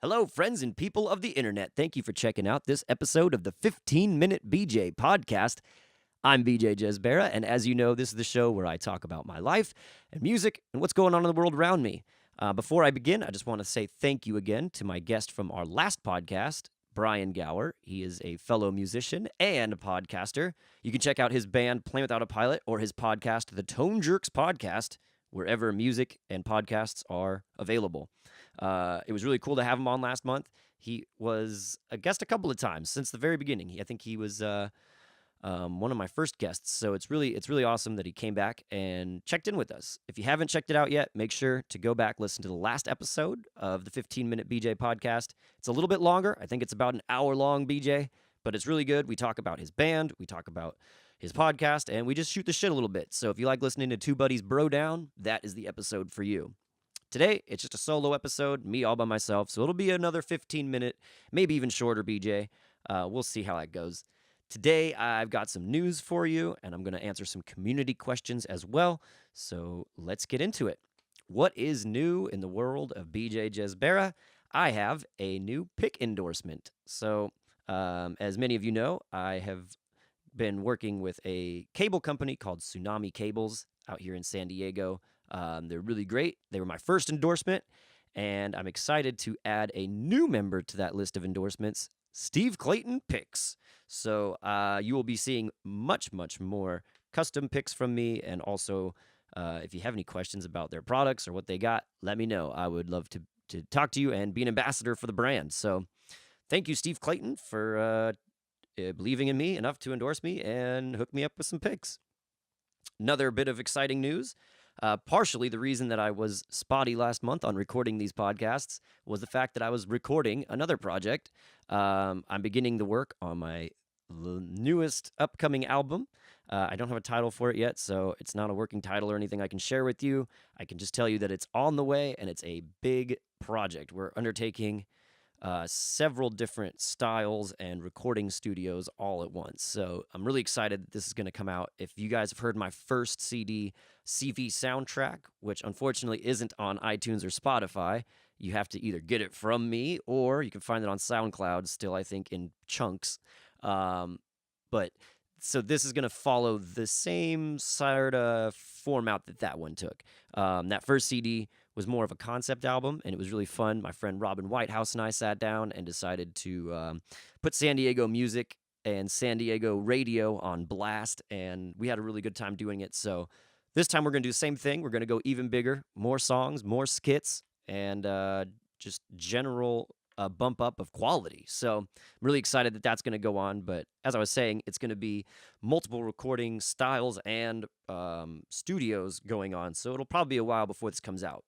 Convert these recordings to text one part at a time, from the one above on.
Hello, friends and people of the internet. Thank you for checking out this episode of the 15-Minute BJ podcast. I'm BJ Jezbera, and as you know, this is the show where I talk about my life and music and what's going on in the world around me. Before I begin, I just want to say thank you again to my guest from our last podcast, Brian Gower. He is a fellow musician and a podcaster. You can check out his band, Plane Without a Pilot, or his podcast, The Tone Jerks Podcast, wherever music and podcasts are available. It was really cool to have him on last month. He was a guest a couple of times since the very beginning. I think he was one of my first guests, so it's really awesome that he came back and checked in with us. If you haven't checked it out yet, make sure to go back, listen to the last episode of the 15-Minute BJ podcast. It's a little bit longer. I think it's about an hour long, BJ, but it's really good. We talk about his band, we talk about his podcast, and we just shoot the shit a little bit. So if you like listening to two buddies bro down, that is the episode for you. Today, it's just a solo episode, me all by myself, so it'll be another 15-minute, maybe even shorter, BJ. We'll see how that goes. Today, I've got some news for you, and I'm going to answer some community questions as well, so let's get into it. What is new in the world of BJ Jezbera? I have a new pick endorsement. So, as many of you know, I have been working with a cable company called Tsunami Cables out here in San Diego. They're really great. They were my first endorsement, and I'm excited to add a new member to that list of endorsements, Steve Clayton Picks. So you will be seeing much more custom picks from me, and also if you have any questions about their products or what they got, let me know. I would love to talk to you and be an ambassador for the brand. So thank you, Steve Clayton, for believing in me enough to endorse me and hook me up with some picks. Another bit of exciting news. Partially the reason that I was spotty last month on recording these podcasts was the fact that I was recording another project. I'm beginning the work on my newest upcoming album. I don't have a title for it yet, so it's not a working title or anything I can share with you. I can just tell you that it's on the way, and it's a big project. We're undertaking several different styles and recording studios all at once. So I'm really excited that this is going to come out. If you guys have heard my first CD, CV Soundtrack, which unfortunately isn't on iTunes or Spotify, you have to either get it from me or you can find it on SoundCloud still, I think, in chunks. But so this is going to follow the same sort of format that one took. That first CD was more of a concept album, and it was really fun. My friend Robin Whitehouse and I sat down and decided to put San Diego music and San Diego radio on blast, and we had a really good time doing it. So this time we're going to do the same thing. We're going to go even bigger, more songs, more skits, and just general bump up of quality. So I'm really excited that that's going to go on. But as I was saying, it's going to be multiple recording styles and studios going on. So it'll probably be a while before this comes out.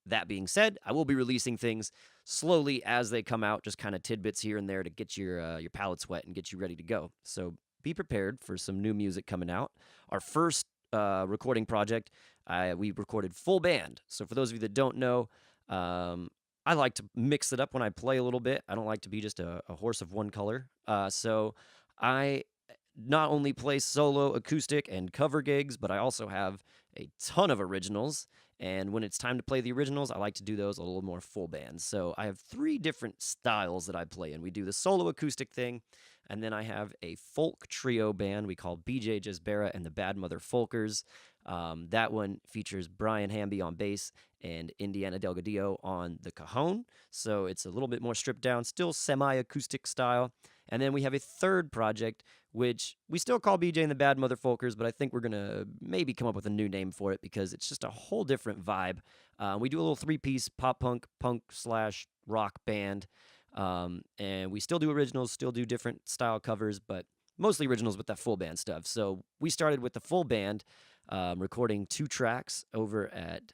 That being said, I will be releasing things slowly as they come out, just kind of tidbits here and there to get your palate wet and get you ready to go. So be prepared for some new music coming out. Our first recording project, we recorded full band. So for those of you that don't know, I like to mix it up when I play a little bit. I don't like to be just a horse of one color. So I not only play solo, acoustic, and cover gigs, but I also have a ton of originals. And when it's time to play the originals, I like to do those a little more full band. So I have 3 different styles that I play in. We do the solo acoustic thing, and then I have a folk trio band we call BJ Jezbera and the Bad Mother Folkers. That one features Brian Hamby on bass and Indiana Delgadillo on the cajon. So it's a little bit more stripped down, still semi-acoustic style. And then we have a third project, which we still call BJ and the Bad Mother Folkers, but I think we're going to maybe come up with a new name for it because it's just a whole different vibe. We do a little 3-piece pop-punk, punk/rock band, and we still do originals, still do different style covers, but mostly originals with that full band stuff. So we started with the full band, recording 2 tracks over at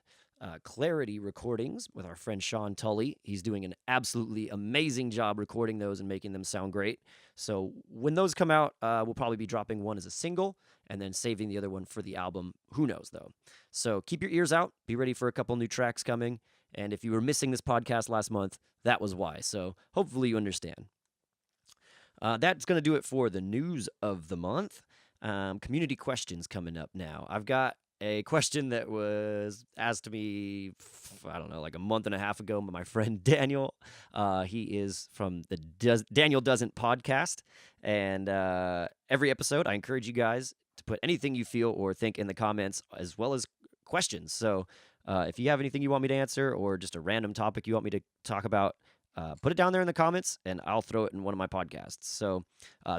Clarity Recordings with our friend Sean Tully. He's doing an absolutely amazing job recording those and making them sound great. So when those come out, we'll probably be dropping one as a single and then saving the other one for the album. Who knows, though? So keep your ears out. Be ready for a couple new tracks coming. And if you were missing this podcast last month, that was why. So hopefully you understand. That's going to do it for the news of the month. Community questions coming up now. I've got a question that was asked to me, I don't know, like a month and a half ago by my friend Daniel. He is from the Daniel Doesn't podcast. And every episode, I encourage you guys to put anything you feel or think in the comments, as well as questions. So if you have anything you want me to answer or just a random topic you want me to talk about, put it down there in the comments and I'll throw it in one of my podcasts. So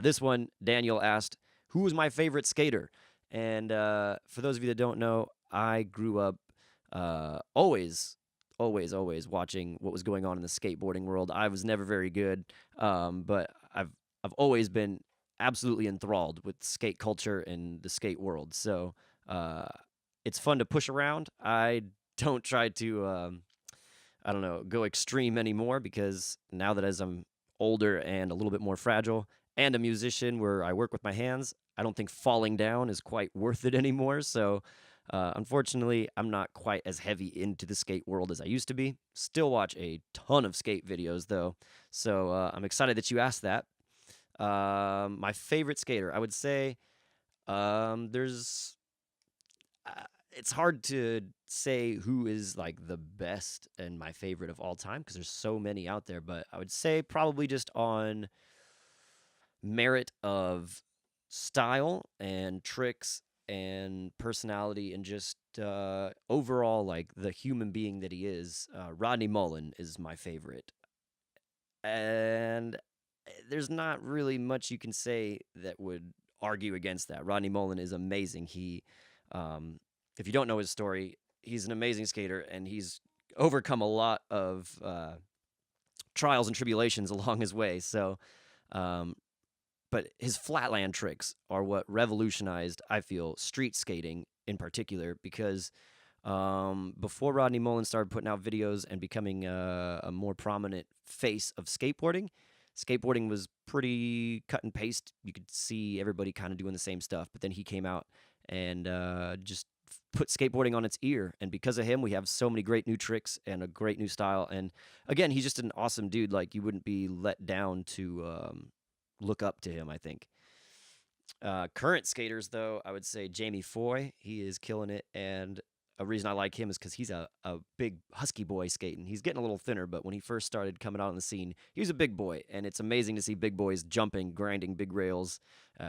this one, Daniel asked, who was my favorite skater? And for those of you that don't know, I grew up always watching what was going on in the skateboarding world. I was never very good, but I've always been absolutely enthralled with skate culture and the skate world. So it's fun to push around. I don't try to I don't know, go extreme anymore, because now that as I'm older and a little bit more fragile and a musician where I work with my hands, I don't think falling down is quite worth it anymore. So, unfortunately, I'm not quite as heavy into the skate world as I used to be. Still watch a ton of skate videos, though. So, I'm excited that you asked that. My favorite skater, I would say, there's it's hard to say who is like the best and my favorite of all time, because there's so many out there, but I would say probably just on merit of style and tricks and personality and just overall like the human being that he is. Rodney Mullen is my favorite, and there's not really much you can say that would argue against that. Rodney Mullen is amazing. Um, if you don't know his story, he's an amazing skater, and he's overcome a lot of trials and tribulations along his way. So, um, but his flatland tricks are what revolutionized, I feel, street skating in particular, because before Rodney Mullen started putting out videos and becoming a more prominent face of skateboarding, skateboarding was pretty cut and paste. You could see everybody kind of doing the same stuff, but then he came out and just put skateboarding on its ear. And because of him, we have so many great new tricks and a great new style. And again, he's just an awesome dude. Like, you wouldn't be let down to look up to him, I think. Current skaters, though, I would say Jamie Foy. He is killing it. And a reason I like him is because he's a big husky boy skating. He's getting a little thinner, but when he first started coming out on the scene, he was a big boy. And it's amazing to see big boys jumping, grinding big rails,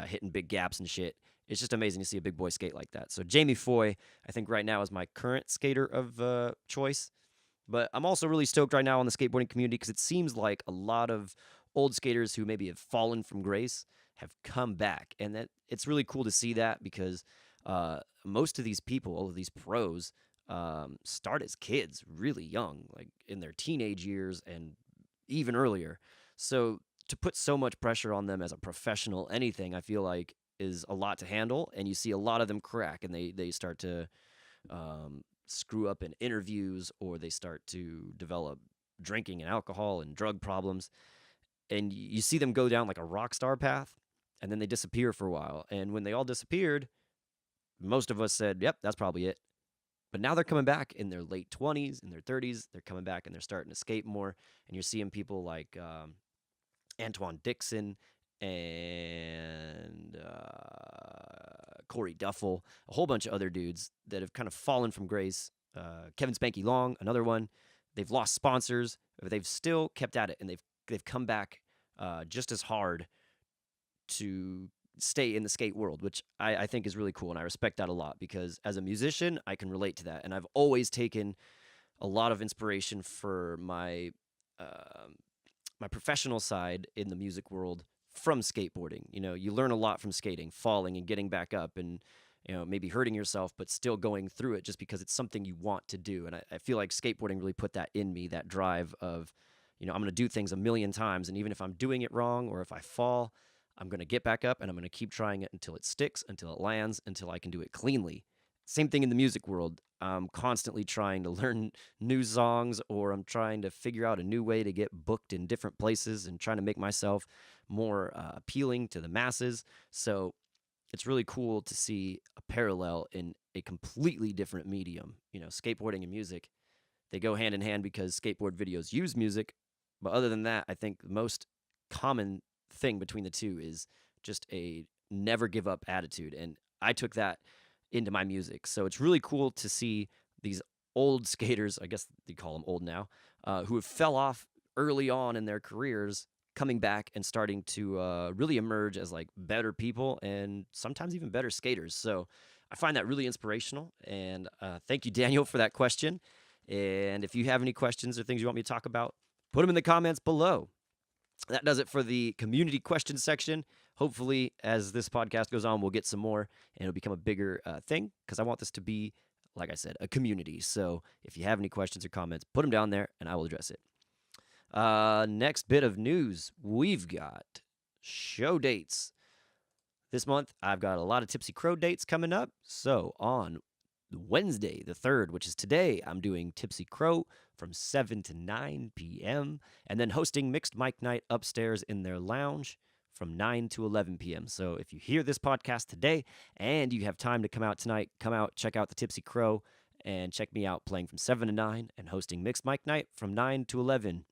hitting big gaps and shit. It's just amazing to see a big boy skate like that. So Jamie Foy, I think right now, is my current skater of choice. But I'm also really stoked right now on the skateboarding community, because it seems like a lot of old skaters who maybe have fallen from grace have come back. And that it's really cool to see that, because most of these people, all of these pros, start as kids really young, like in their teenage years and even earlier. So to put so much pressure on them as a professional anything, I feel like is a lot to handle. And you see a lot of them crack, and they start to screw up in interviews, or they start to develop drinking and alcohol and drug problems. And you see them go down like a rock star path, and then they disappear for a while. And when they all disappeared, most of us said, yep, that's probably it. But now they're coming back in their late 20s, in their 30s. They're coming back and they're starting to skate more. And you're seeing people like Antoine Dixon and Corey Duffel, a whole bunch of other dudes that have kind of fallen from grace. Kevin Spanky Long, another one. They've lost sponsors, but they've still kept at it, and they've come back just as hard to stay in the skate world, which I think is really cool, and I respect that a lot, because as a musician, I can relate to that, and I've always taken a lot of inspiration for my my professional side in the music world from skateboarding. You know, you learn a lot from skating, falling and getting back up, and maybe hurting yourself, but still going through it just because it's something you want to do. And I feel like skateboarding really put that in me, that drive of, I'm going to do things a million times, and even if I'm doing it wrong or if I fall, I'm going to get back up and I'm going to keep trying it until it sticks, until it lands, until I can do it cleanly. Same thing in the music world. I'm constantly trying to learn new songs, or I'm trying to figure out a new way to get booked in different places and trying to make myself more appealing to the masses. So it's really cool to see a parallel in a completely different medium. Skateboarding and music, they go hand in hand because skateboard videos use music. But other than that, I think the most common thing between the two is just a never give up attitude. And I took that into my music. So it's really cool to see these old skaters, I guess they call them old now, who have fell off early on in their careers, coming back and starting to really emerge as like better people and sometimes even better skaters. So I find that really inspirational. And thank you, Daniel, for that question. And if you have any questions or things you want me to talk about, put them in the comments below. That does it for the community question section. Hopefully, as this podcast goes on, we'll get some more and it'll become a bigger thing because I want this to be, like I said, a community. So if you have any questions or comments, put them down there and I will address it. Next bit of news, we've got show dates. This month, I've got a lot of Tipsy Crow dates coming up. So on Wednesday, the 3rd, which is today, I'm doing Tipsy Crow from 7 to 9 p.m. and then hosting Mixed Mic Night upstairs in their lounge from 9 to 11 p.m. So if you hear this podcast today and you have time to come out tonight, come out, check out the Tipsy Crow, and check me out playing from 7 to 9 and hosting Mixed Mic Night from 9 to 11.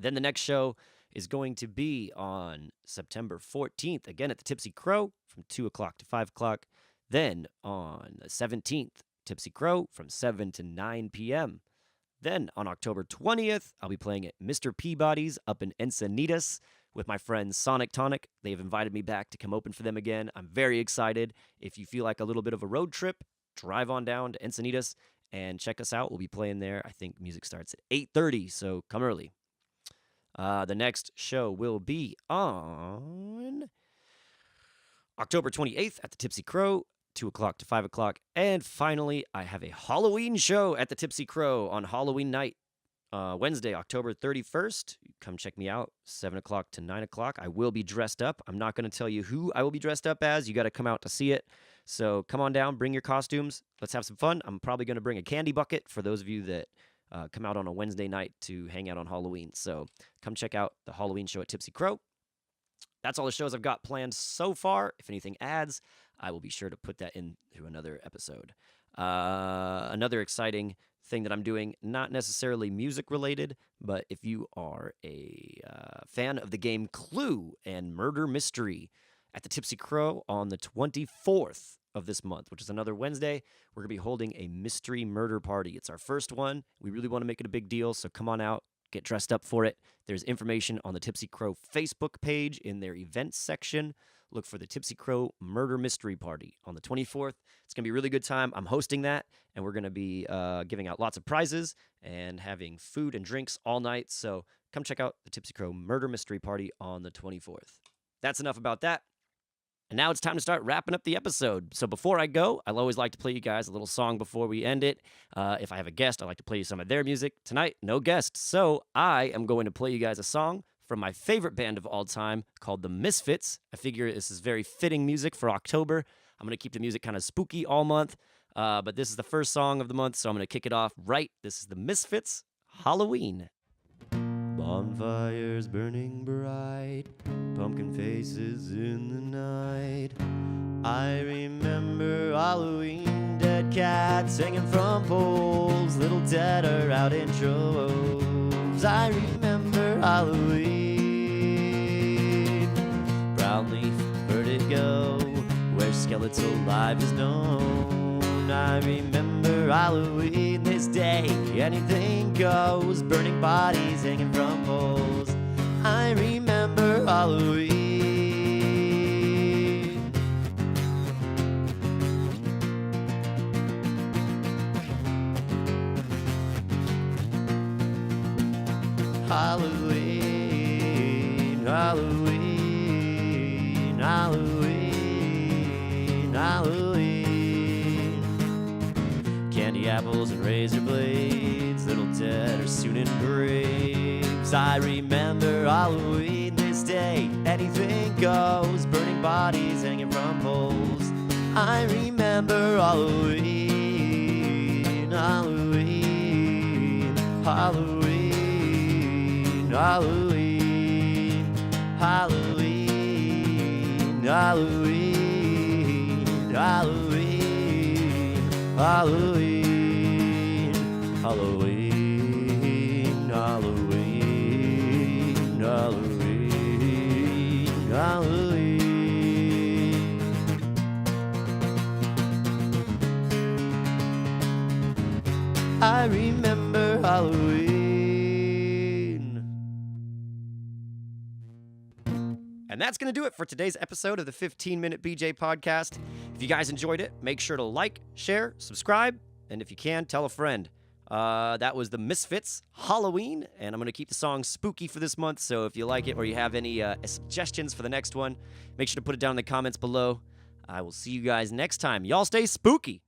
Then the next show is going to be on September 14th, again at the Tipsy Crow from 2 o'clock to 5 o'clock. Then on the 17th, Tipsy Crow from 7 to 9 p.m. Then on October 20th, I'll be playing at Mr. Peabody's up in Encinitas with my friend Sonic Tonic. They've invited me back to come open for them again. I'm very excited. If you feel like a little bit of a road trip, drive on down to Encinitas and check us out. We'll be playing there. I think music starts at 8:30, so come early. The next show will be on October 28th at the Tipsy Crow, 2 o'clock to 5 o'clock. And finally, I have a Halloween show at the Tipsy Crow on Halloween night, Wednesday, October 31st. Come check me out, 7 o'clock to 9 o'clock. I will be dressed up. I'm not going to tell you who I will be dressed up as. You got to come out to see it. So come on down, bring your costumes. Let's have some fun. I'm probably going to bring a candy bucket for those of you that come out on a Wednesday night to hang out on Halloween. So come check out the Halloween show at Tipsy Crow. That's all the shows I've got planned so far. If anything adds, I will be sure to put that into another episode. Another exciting thing that I'm doing, not necessarily music related, but if you are a fan of the game Clue and Murder Mystery, at the Tipsy Crow on the 24th of this month, which is another Wednesday, we're going to be holding a mystery murder party. It's our first one. We really want to make it a big deal, so come on out, get dressed up for it. There's information on the Tipsy Crow Facebook page in their events section. Look for the Tipsy Crow Murder Mystery Party on the 24th. It's going to be a really good time. I'm hosting that, and we're going to be giving out lots of prizes and having food and drinks all night. So come check out the Tipsy Crow Murder Mystery Party on the 24th. That's enough about that. And now it's time to start wrapping up the episode. So before I go, I'll always like to play you guys a little song before we end it. If I have a guest, I like to play you some of their music. Tonight, no guest. So I am going to play you guys a song from my favorite band of all time called the Misfits. I figure this is very fitting music for October. I'm going to keep the music kind of spooky all month. But this is the first song of the month, so I'm going to kick it off right. This is the Misfits, Halloween. Bonfires burning bright, pumpkin faces in the night. I remember Halloween, dead cats hanging from poles, little dead are out in droves. I remember Halloween, brown leaf vertigo, where skeletal life is known. I remember Halloween, this day anything goes, burning bodies hanging from poles. I remember Halloween. Halloween, Halloween, Halloween, Halloween. Candy apples and razor blades, little dead are soon in graves. I remember Halloween, this day anything goes, burning bodies hanging from poles. I remember Halloween, Halloween, Halloween, Halloween, Halloween, Halloween, Halloween, Halloween, Halloween, Halloween, Halloween, Halloween. I remember Halloween. And that's going to do it for today's episode of the 15-Minute BJ Podcast. If you guys enjoyed it, make sure to like, share, subscribe, and if you can, tell a friend. That was the Misfits, Halloween, and I'm going to keep the song spooky for this month, so if you like it or you have any suggestions for the next one, make sure to put it down in the comments below. I will see you guys next time. Y'all stay spooky.